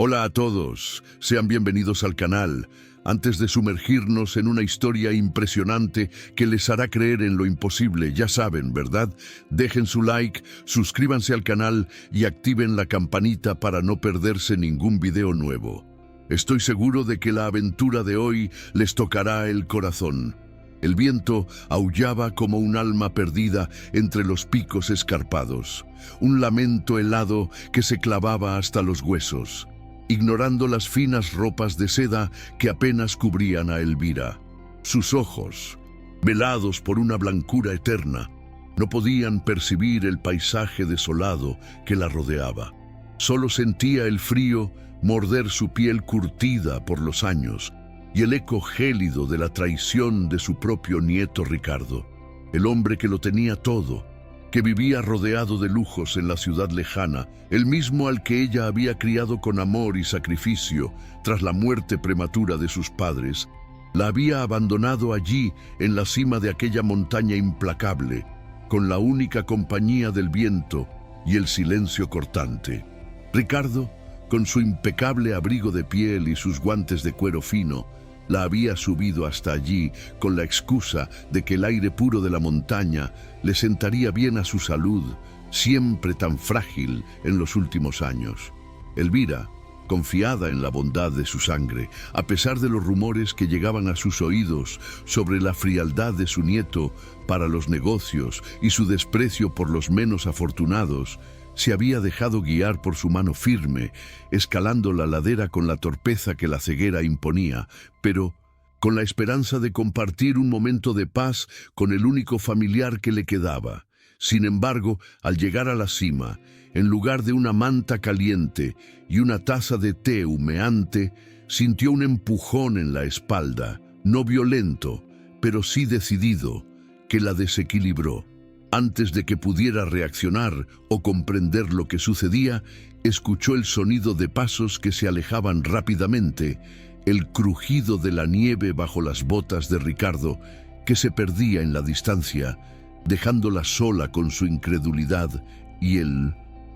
Hola a todos, sean bienvenidos al canal. Antes de sumergirnos en una historia impresionante que les hará creer en lo imposible, ya saben, ¿verdad? Dejen su like, suscríbanse al canal y activen la campanita para no perderse ningún video nuevo. Estoy seguro de que la aventura de hoy les tocará el corazón. El viento aullaba como un alma perdida entre los picos escarpados, un lamento helado que se clavaba hasta los huesos, ignorando las finas ropas de seda que apenas cubrían a Elvira. Sus ojos, velados por una blancura eterna, no podían percibir el paisaje desolado que la rodeaba. Solo sentía el frío morder su piel curtida por los años y el eco gélido de la traición de su propio nieto Ricardo, el hombre que lo tenía todo, que vivía rodeado de lujos en la ciudad lejana, el mismo al que ella había criado con amor y sacrificio tras la muerte prematura de sus padres. La había abandonado allí en la cima de aquella montaña implacable, con la única compañía del viento y el silencio cortante. Ricardo, con su impecable abrigo de piel y sus guantes de cuero fino, la había subido hasta allí con la excusa de que el aire puro de la montaña le sentaría bien a su salud, siempre tan frágil en los últimos años. Elvira, confiada en la bondad de su sangre, a pesar de los rumores que llegaban a sus oídos sobre la frialdad de su nieto para los negocios y su desprecio por los menos afortunados, se había dejado guiar por su mano firme, escalando la ladera con la torpeza que la ceguera imponía, pero con la esperanza de compartir un momento de paz con el único familiar que le quedaba. Sin embargo, al llegar a la cima, en lugar de una manta caliente y una taza de té humeante, sintió un empujón en la espalda, no violento, pero sí decidido, que la desequilibró. Antes de que pudiera reaccionar o comprender lo que sucedía, escuchó el sonido de pasos que se alejaban rápidamente, el crujido de la nieve bajo las botas de Ricardo, que se perdía en la distancia, dejándola sola con su incredulidad y el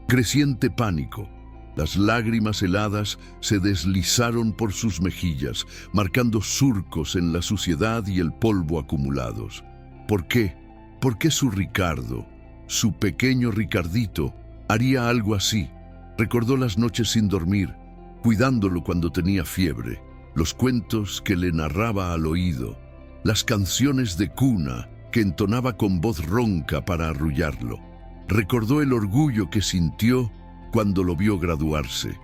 creciente pánico. Las lágrimas heladas se deslizaron por sus mejillas, marcando surcos en la suciedad y el polvo acumulados. ¿Por qué? ¿Por qué su Ricardo, su pequeño Ricardito, haría algo así? Recordó las noches sin dormir, cuidándolo cuando tenía fiebre, los cuentos que le narraba al oído, las canciones de cuna que entonaba con voz ronca para arrullarlo. Recordó el orgullo que sintió cuando lo vio graduarse,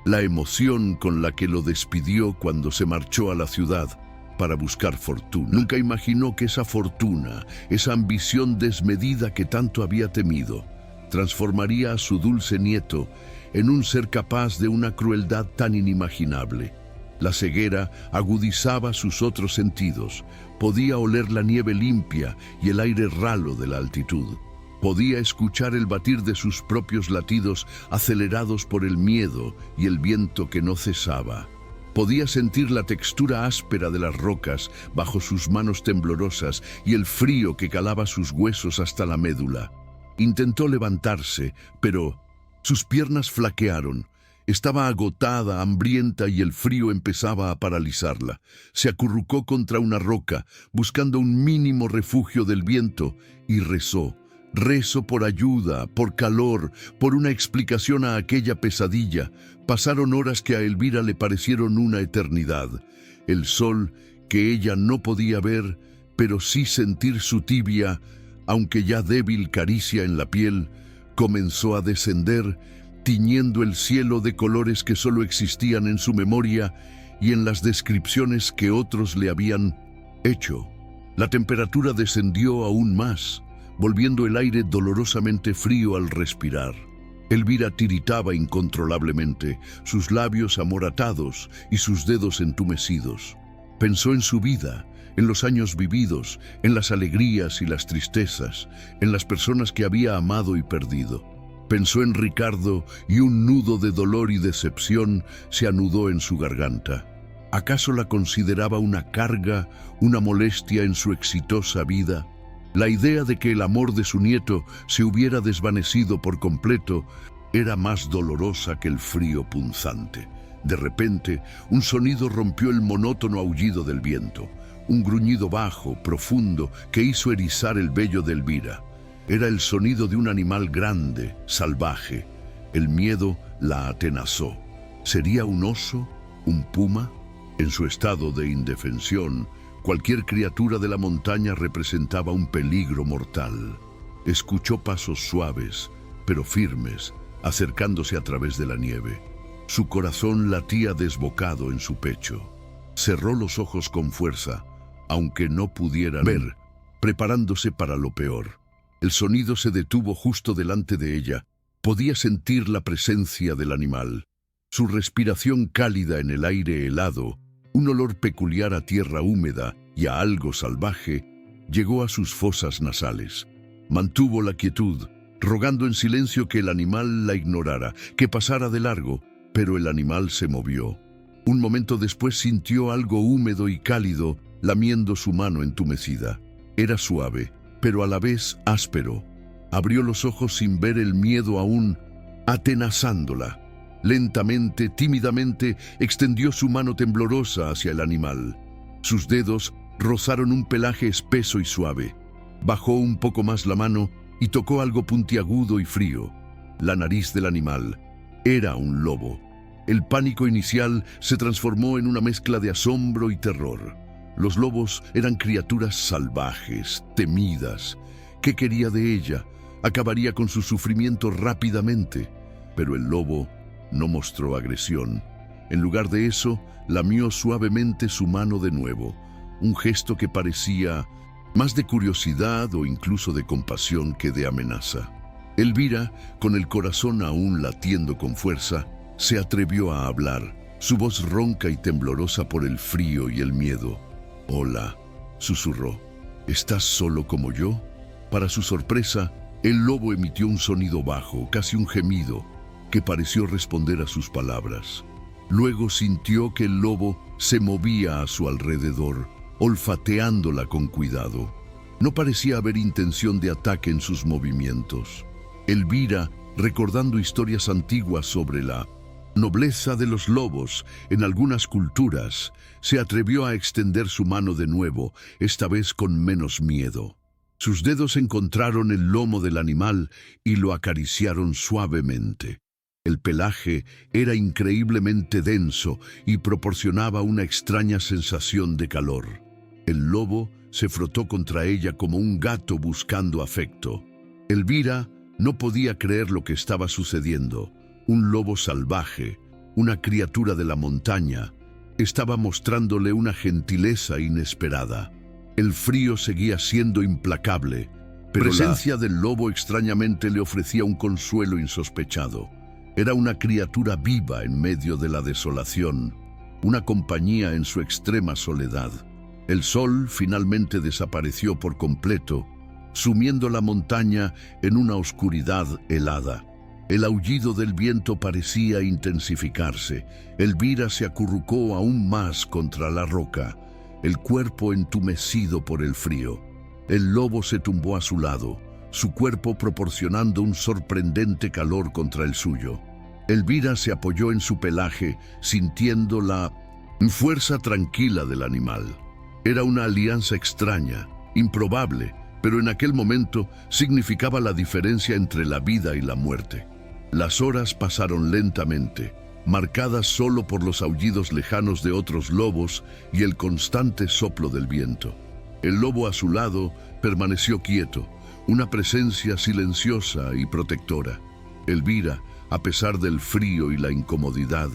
la emoción con la que lo despidió cuando se marchó a la ciudad para buscar fortuna. Nunca imaginó que esa fortuna, esa ambición desmedida que tanto había temido, transformaría a su dulce nieto en un ser capaz de una crueldad tan inimaginable. La ceguera agudizaba sus otros sentidos. Podía oler la nieve limpia y el aire ralo de la altitud. Podía escuchar el batir de sus propios latidos acelerados por el miedo y el viento que no cesaba. Podía sentir la textura áspera de las rocas bajo sus manos temblorosas y el frío que calaba sus huesos hasta la médula. Intentó levantarse, pero sus piernas flaquearon. Estaba agotada, hambrienta y el frío empezaba a paralizarla. Se acurrucó contra una roca, buscando un mínimo refugio del viento, y rezó. Rezó por ayuda, por calor, por una explicación a aquella pesadilla. Pasaron horas que a Elvira le parecieron una eternidad. El sol, que ella no podía ver, pero sí sentir su tibia, aunque ya débil caricia en la piel, comenzó a descender, tiñendo el cielo de colores que solo existían en su memoria y en las descripciones que otros le habían hecho. La temperatura descendió aún más, volviendo el aire dolorosamente frío al respirar. Elvira tiritaba incontrolablemente, sus labios amoratados y sus dedos entumecidos. Pensó en su vida, en los años vividos, en las alegrías y las tristezas, en las personas que había amado y perdido. Pensó en Ricardo y un nudo de dolor y decepción se anudó en su garganta. ¿Acaso la consideraba una carga, una molestia en su exitosa vida? La idea de que el amor de su nieto se hubiera desvanecido por completo era más dolorosa que el frío punzante. De repente, un sonido rompió el monótono aullido del viento, un gruñido bajo, profundo, que hizo erizar el vello de Elvira. Era el sonido de un animal grande, salvaje. El miedo la atenazó. ¿Sería un oso? ¿Un puma? En su estado de indefensión, cualquier criatura de la montaña representaba un peligro mortal. Escuchó pasos suaves, pero firmes, acercándose a través de la nieve. Su corazón latía desbocado en su pecho. Cerró los ojos con fuerza, aunque no pudiera ver, preparándose para lo peor. El sonido se detuvo justo delante de ella. Podía sentir la presencia del animal. Su respiración cálida en el aire helado, un olor peculiar a tierra húmeda y a algo salvaje, llegó a sus fosas nasales. Mantuvo la quietud, rogando en silencio que el animal la ignorara, que pasara de largo, pero el animal se movió. Un momento después sintió algo húmedo y cálido lamiendo su mano entumecida. Era suave, pero a la vez áspero. Abrió los ojos sin ver el miedo aún atenazándola. Lentamente, tímidamente, extendió su mano temblorosa hacia el animal. Sus dedos rozaron un pelaje espeso y suave. Bajó un poco más la mano y tocó algo puntiagudo y frío. La nariz del animal. Era un lobo. El pánico inicial se transformó en una mezcla de asombro y terror. Los lobos eran criaturas salvajes, temidas. ¿Qué quería de ella? Acabaría con su sufrimiento rápidamente. Pero el lobo no mostró agresión. En lugar de eso, lamió suavemente su mano de nuevo, un gesto que parecía más de curiosidad o incluso de compasión que de amenaza. Elvira, con el corazón aún latiendo con fuerza, se atrevió a hablar, su voz ronca y temblorosa por el frío y el miedo. «Hola», susurró. «¿Estás solo como yo?» Para su sorpresa, el lobo emitió un sonido bajo, casi un gemido, que pareció responder a sus palabras. Luego sintió que el lobo se movía a su alrededor, olfateándola con cuidado. No parecía haber intención de ataque en sus movimientos. Elvira, recordando historias antiguas sobre la nobleza de los lobos en algunas culturas, se atrevió a extender su mano de nuevo, esta vez con menos miedo. Sus dedos encontraron el lomo del animal y lo acariciaron suavemente. El pelaje era increíblemente denso y proporcionaba una extraña sensación de calor. El lobo se frotó contra ella como un gato buscando afecto. Elvira no podía creer lo que estaba sucediendo. Un lobo salvaje, una criatura de la montaña, estaba mostrándole una gentileza inesperada. El frío seguía siendo implacable, pero la presencia del lobo extrañamente le ofrecía un consuelo insospechado. Era una criatura viva en medio de la desolación, una compañía en su extrema soledad. El sol finalmente desapareció por completo, sumiendo la montaña en una oscuridad helada. El aullido del viento parecía intensificarse. Elvira se acurrucó aún más contra la roca, el cuerpo entumecido por el frío. El lobo se tumbó a su lado, su cuerpo proporcionando un sorprendente calor contra el suyo. Elvira se apoyó en su pelaje, sintiendo la fuerza tranquila del animal. Era una alianza extraña, improbable, pero en aquel momento significaba la diferencia entre la vida y la muerte. Las horas pasaron lentamente, marcadas solo por los aullidos lejanos de otros lobos y el constante soplo del viento. El lobo a su lado permaneció quieto, una presencia silenciosa y protectora. Elvira, a pesar del frío y la incomodidad,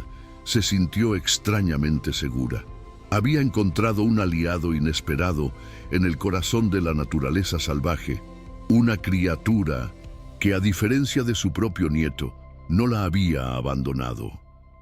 se sintió extrañamente segura. Había encontrado un aliado inesperado en el corazón de la naturaleza salvaje, una criatura que, a diferencia de su propio nieto, no la había abandonado.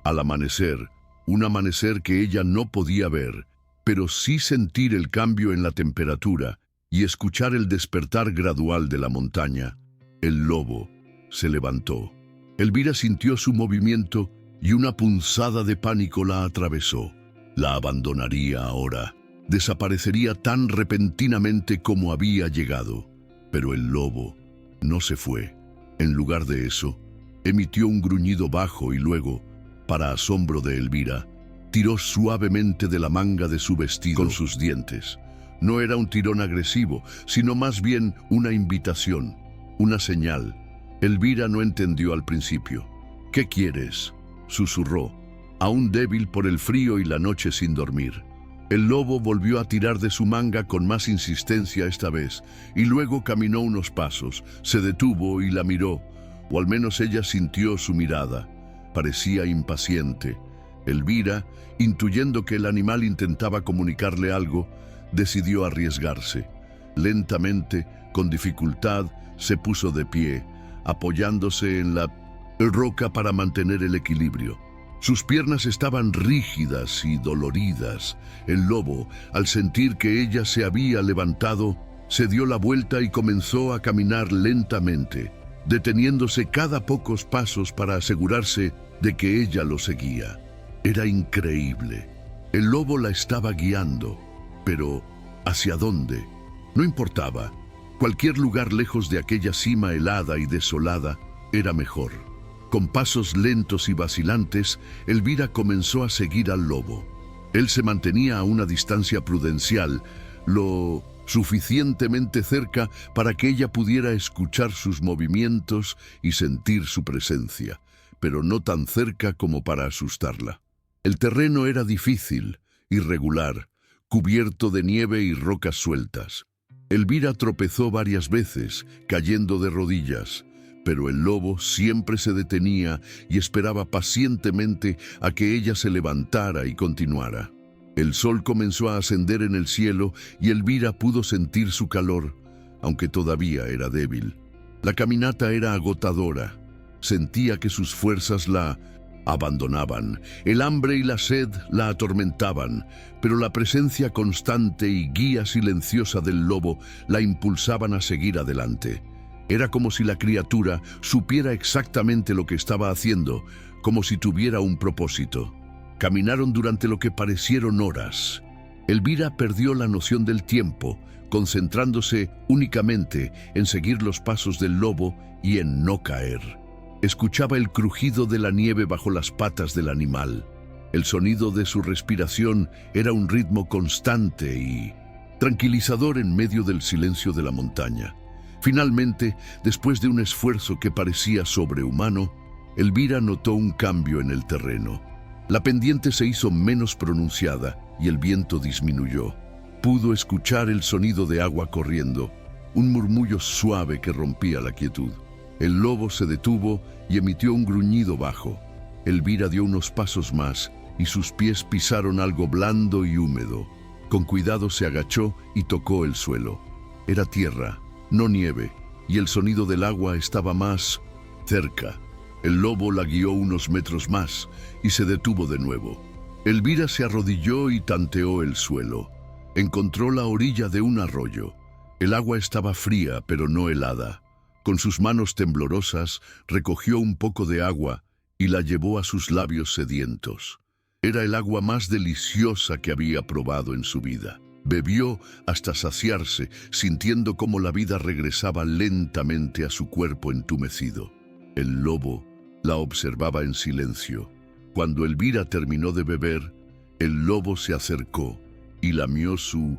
Al amanecer, un amanecer que ella no podía ver, pero sí sentir el cambio en la temperatura y escuchar el despertar gradual de la montaña, el lobo se levantó. Elvira sintió su movimiento y una punzada de pánico la atravesó. La abandonaría ahora. Desaparecería tan repentinamente como había llegado. Pero el lobo no se fue. En lugar de eso, emitió un gruñido bajo y luego Para asombro de Elvira, tiró suavemente de la manga de su vestido con sus dientes. No era un tirón agresivo, sino más bien una invitación, una señal. Elvira no entendió al principio. «¿Qué quieres?», susurró, aún débil por el frío y la noche sin dormir. El lobo volvió a tirar de su manga con más insistencia esta vez, y luego caminó unos pasos, se detuvo y la miró, o al menos ella sintió su mirada. Parecía impaciente. Elvira, intuyendo que el animal intentaba comunicarle algo, decidió arriesgarse. Lentamente, con dificultad, se puso de pie, apoyándose en la roca para mantener el equilibrio. Sus piernas estaban rígidas y doloridas. El lobo, al sentir que ella se había levantado, se dio la vuelta y comenzó a caminar lentamente, deteniéndose cada pocos pasos para asegurarse de que ella lo seguía. Era increíble. El lobo la estaba guiando, pero ¿hacia dónde? No importaba. Cualquier lugar lejos de aquella cima helada y desolada era mejor. Con pasos lentos y vacilantes, Elvira comenzó a seguir al lobo. Él se mantenía a una distancia prudencial, lo suficientemente cerca para que ella pudiera escuchar sus movimientos y sentir su presencia, pero no tan cerca como para asustarla. El terreno era difícil, irregular, cubierto de nieve y rocas sueltas. Elvira tropezó varias veces, cayendo de rodillas, pero el lobo siempre se detenía y esperaba pacientemente a que ella se levantara y continuara. El sol comenzó a ascender en el cielo y Elvira pudo sentir su calor, aunque todavía era débil. La caminata era agotadora. Sentía que sus fuerzas la abandonaban. El hambre y la sed la atormentaban, pero la presencia constante y guía silenciosa del lobo la impulsaban a seguir adelante. Era como si la criatura supiera exactamente lo que estaba haciendo, como si tuviera un propósito. Caminaron durante lo que parecieron horas. Elvira perdió la noción del tiempo, concentrándose únicamente en seguir los pasos del lobo y en no caer. Escuchaba el crujido de la nieve bajo las patas del animal. El sonido de su respiración era un ritmo constante y tranquilizador en medio del silencio de la montaña. Finalmente, después de un esfuerzo que parecía sobrehumano, Elvira notó un cambio en el terreno. La pendiente se hizo menos pronunciada y el viento disminuyó. Pudo escuchar el sonido de agua corriendo, un murmullo suave que rompía la quietud. El lobo se detuvo y emitió un gruñido bajo. Elvira dio unos pasos más y sus pies pisaron algo blando y húmedo. Con cuidado se agachó y tocó el suelo. Era tierra, no nieve, y el sonido del agua estaba más cerca. El lobo la guió unos metros más y se detuvo de nuevo. Elvira se arrodilló y tanteó el suelo. Encontró la orilla de un arroyo. El agua estaba fría, pero no helada. Con sus manos temblorosas, recogió un poco de agua y la llevó a sus labios sedientos. Era el agua más deliciosa que había probado en su vida. Bebió hasta saciarse, sintiendo cómo la vida regresaba lentamente a su cuerpo entumecido. El lobo la observaba en silencio. Cuando Elvira terminó de beber, el lobo se acercó y lamió su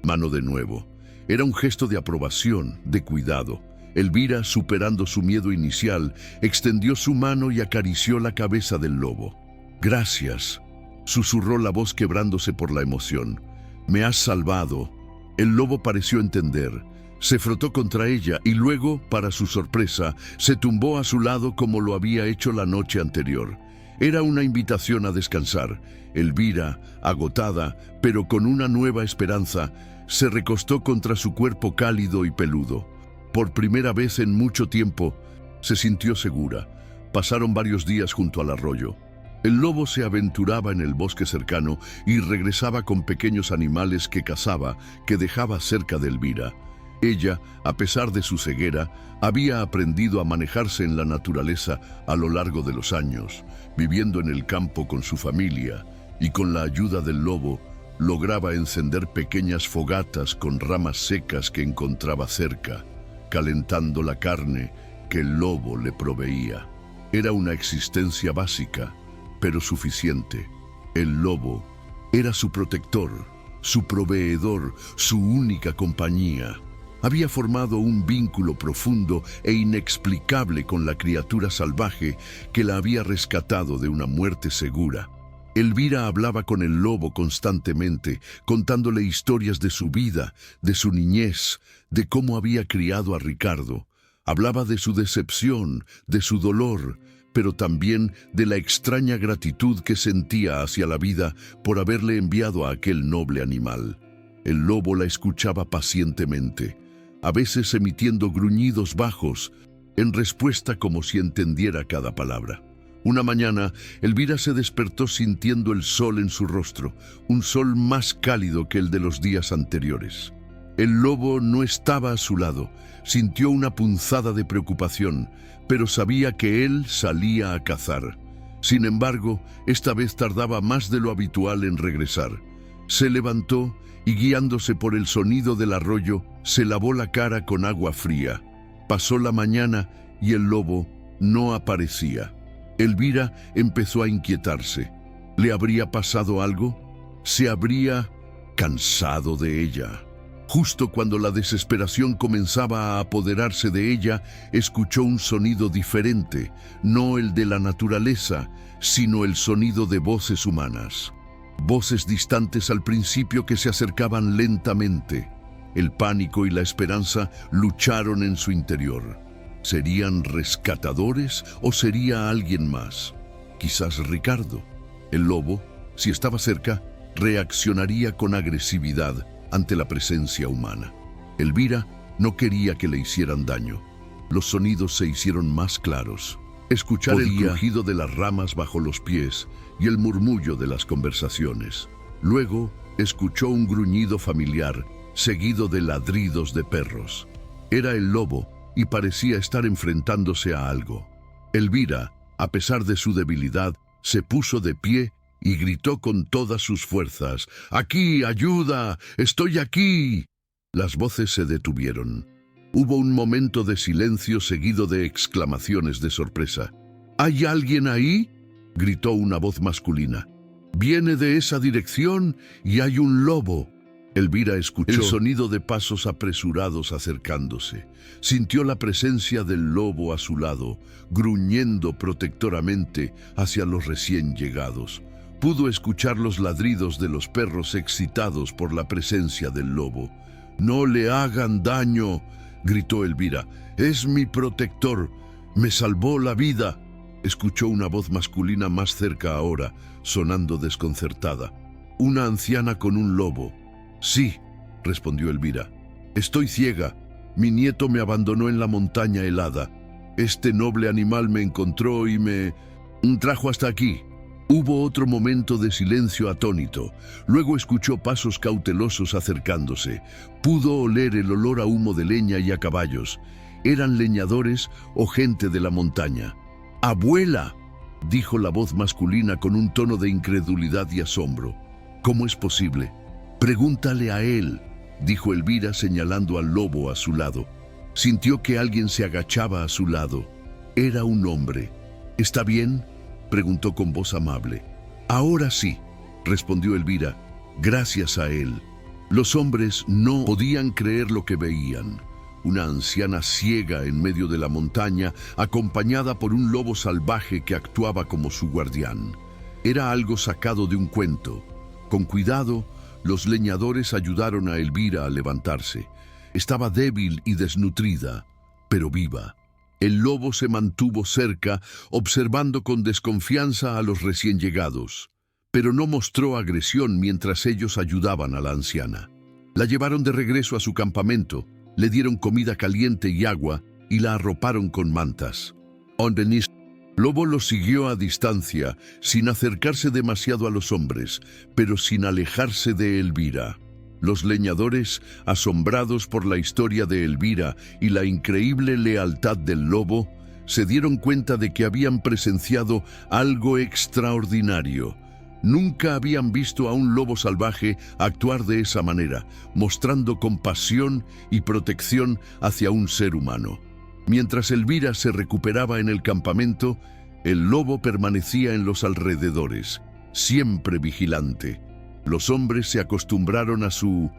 mano de nuevo. Era un gesto de aprobación, de cuidado. Elvira, superando su miedo inicial, extendió su mano y acarició la cabeza del lobo. «Gracias», susurró la voz quebrándose por la emoción. «Me has salvado». El lobo pareció entender. Se frotó contra ella y luego, para su sorpresa, se tumbó a su lado como lo había hecho la noche anterior. Era una invitación a descansar. Elvira, agotada, pero con una nueva esperanza, se recostó contra su cuerpo cálido y peludo. Por primera vez en mucho tiempo, se sintió segura. Pasaron varios días junto al arroyo. El lobo se aventuraba en el bosque cercano y regresaba con pequeños animales que cazaba, que dejaba cerca de Elvira. Ella, a pesar de su ceguera, había aprendido a manejarse en la naturaleza a lo largo de los años, viviendo en el campo con su familia, y con la ayuda del lobo, lograba encender pequeñas fogatas con ramas secas que encontraba cerca, calentando la carne que el lobo le proveía. Era una existencia básica, pero suficiente. El lobo era su protector, su proveedor, su única compañía. Había formado un vínculo profundo e inexplicable con la criatura salvaje que la había rescatado de una muerte segura. Elvira hablaba con el lobo constantemente, contándole historias de su vida, de su niñez, de cómo había criado a Ricardo. Hablaba de su decepción, de su dolor, pero también de la extraña gratitud que sentía hacia la vida por haberle enviado a aquel noble animal. El lobo la escuchaba pacientemente, a veces emitiendo gruñidos bajos, en respuesta como si entendiera cada palabra. Una mañana, Elvira se despertó sintiendo el sol en su rostro, un sol más cálido que el de los días anteriores. El lobo no estaba a su lado, sintió una punzada de preocupación, pero sabía que él salía a cazar. Sin embargo, esta vez tardaba más de lo habitual en regresar. Se levantó y, guiándose por el sonido del arroyo, se lavó la cara con agua fría. Pasó la mañana y el lobo no aparecía. Elvira empezó a inquietarse. ¿Le habría pasado algo? ¿Se habría cansado de ella? Justo cuando la desesperación comenzaba a apoderarse de ella, escuchó un sonido diferente, no el de la naturaleza, sino el sonido de voces humanas. Voces distantes al principio que se acercaban lentamente. El pánico y la esperanza lucharon en su interior. ¿Serían rescatadores o sería alguien más? Quizás Ricardo. El lobo, si estaba cerca, reaccionaría con agresividad ante la presencia humana. Elvira no quería que le hicieran daño. Los sonidos se hicieron más claros. Escuchar el crujido de las ramas bajo los pies y el murmullo de las conversaciones. Luego escuchó un gruñido familiar, seguido de ladridos de perros. Era el lobo y parecía estar enfrentándose a algo. Elvira, a pesar de su debilidad, se puso de pie y gritó con todas sus fuerzas: «¡Aquí, ayuda! ¡Estoy aquí!». Las voces se detuvieron. Hubo un momento de silencio seguido de exclamaciones de sorpresa. «¿Hay alguien ahí?», gritó una voz masculina. «Viene de esa dirección y hay un lobo». Elvira escuchó el sonido de pasos apresurados acercándose. Sintió la presencia del lobo a su lado, gruñendo protectoramente hacia los recién llegados. Pudo escuchar los ladridos de los perros excitados por la presencia del lobo. «No le hagan daño», gritó Elvira. «Es mi protector. Me salvó la vida». Escuchó una voz masculina más cerca ahora, sonando desconcertada. «Una anciana con un lobo». «Sí», respondió Elvira. «Estoy ciega. Mi nieto me abandonó en la montaña helada. Este noble animal me encontró y me trajo hasta aquí». Hubo otro momento de silencio atónito. Luego escuchó pasos cautelosos acercándose. Pudo oler el olor a humo de leña y a caballos. ¿Eran leñadores o gente de la montaña? «¡Abuela!», dijo la voz masculina con un tono de incredulidad y asombro. «¿Cómo es posible?». «Pregúntale a él», dijo Elvira señalando al lobo a su lado. Sintió que alguien se agachaba a su lado. Era un hombre. «¿Está bien?», preguntó con voz amable. «Ahora sí», respondió Elvira, «gracias a él». Los hombres no podían creer lo que veían. Una anciana ciega en medio de la montaña, acompañada por un lobo salvaje que actuaba como su guardián. Era algo sacado de un cuento. Con cuidado, los leñadores ayudaron a Elvira a levantarse. Estaba débil y desnutrida, pero viva. El lobo se mantuvo cerca, observando con desconfianza a los recién llegados, pero no mostró agresión mientras ellos ayudaban a la anciana. La llevaron de regreso a su campamento, le dieron comida caliente y agua y la arroparon con mantas. Lobo los siguió a distancia, sin acercarse demasiado a los hombres, pero sin alejarse de Elvira. Los leñadores, asombrados por la historia de Elvira y la increíble lealtad del lobo, se dieron cuenta de que habían presenciado algo extraordinario. Nunca habían visto a un lobo salvaje actuar de esa manera, mostrando compasión y protección hacia un ser humano. Mientras Elvira se recuperaba en el campamento, El lobo permanecía en los alrededores, siempre vigilante. Los hombres se acostumbraron a su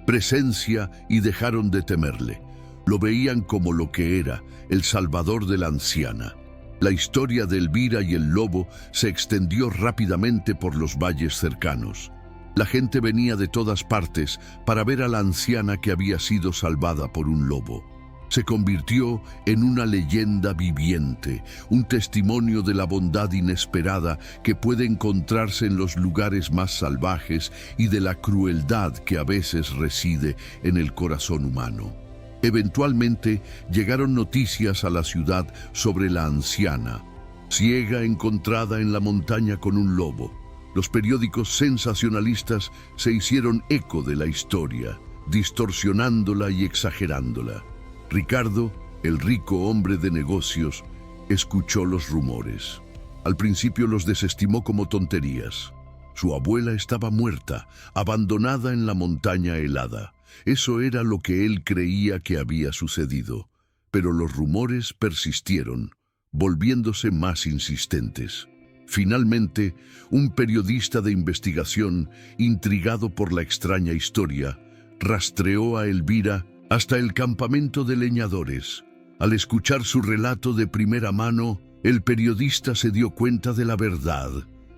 presencia y dejaron de temerle. Lo veían como lo que era, el salvador de la anciana. La historia de Elvira y el lobo se extendió rápidamente por los valles cercanos. La gente venía de todas partes para ver a la anciana que había sido salvada por un lobo. Se convirtió en una leyenda viviente, un testimonio de la bondad inesperada que puede encontrarse en los lugares más salvajes y de la crueldad que a veces reside en el corazón humano. Eventualmente llegaron noticias a la ciudad sobre la anciana, ciega encontrada en la montaña con un lobo. Los periódicos sensacionalistas se hicieron eco de la historia, distorsionándola y exagerándola. Ricardo, el rico hombre de negocios, escuchó los rumores. Al principio los desestimó como tonterías. Su abuela estaba muerta, abandonada en la montaña helada. Eso era lo que él creía que había sucedido. Pero los rumores persistieron, volviéndose más insistentes. Finalmente, un periodista de investigación, intrigado por la extraña historia, rastreó a Elvira hasta el campamento de leñadores. Al escuchar su relato de primera mano, el periodista se dio cuenta de la verdad,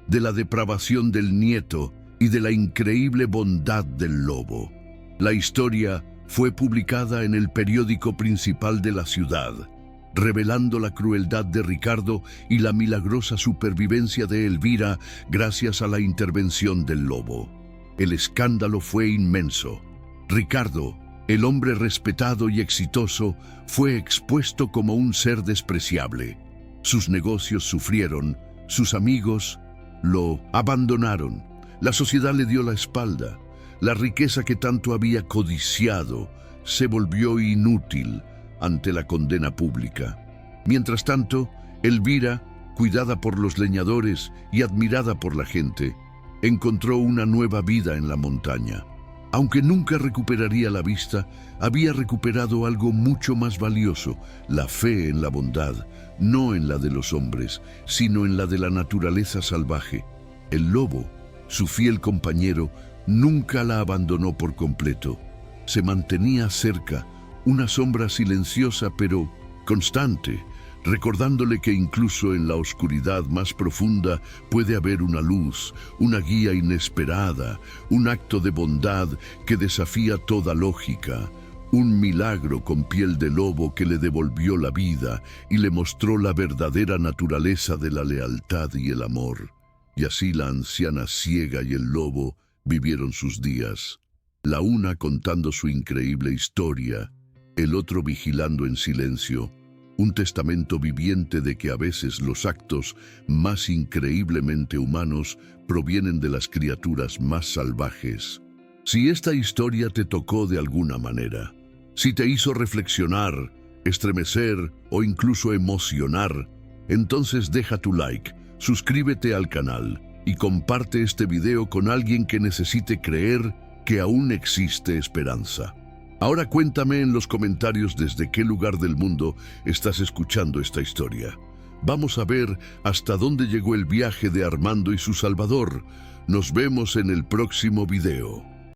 de la depravación del nieto y de la increíble bondad del lobo. La historia fue publicada en el periódico principal de la ciudad, revelando la crueldad de Ricardo y la milagrosa supervivencia de Elvira gracias a la intervención del lobo. El escándalo fue inmenso. Ricardo, el hombre respetado y exitoso, fue expuesto como un ser despreciable. Sus negocios sufrieron, sus amigos lo abandonaron, la sociedad le dio la espalda. La riqueza que tanto había codiciado se volvió inútil ante la condena pública. Mientras tanto, Elvira, cuidada por los leñadores y admirada por la gente, encontró una nueva vida en la montaña. Aunque nunca recuperaría la vista, había recuperado algo mucho más valioso, la fe en la bondad, no en la de los hombres, sino en la de la naturaleza salvaje. El lobo, su fiel compañero, nunca la abandonó por completo. Se mantenía cerca, una sombra silenciosa pero constante, recordándole que incluso en la oscuridad más profunda puede haber una luz, una guía inesperada, un acto de bondad que desafía toda lógica, un milagro con piel de lobo que le devolvió la vida y le mostró la verdadera naturaleza de la lealtad y el amor. Y así la anciana ciega y el lobo vivieron sus días, la una contando su increíble historia, el otro vigilando en silencio, un testamento viviente de que a veces los actos más increíblemente humanos provienen de las criaturas más salvajes. Si esta historia te tocó de alguna manera, si te hizo reflexionar, estremecer o incluso emocionar, entonces deja tu like, suscríbete al canal y comparte este video con alguien que necesite creer que aún existe esperanza. Ahora cuéntame en los comentarios desde qué lugar del mundo estás escuchando esta historia. Vamos a ver hasta dónde llegó el viaje de Armando y su Salvador. Nos vemos en el próximo video.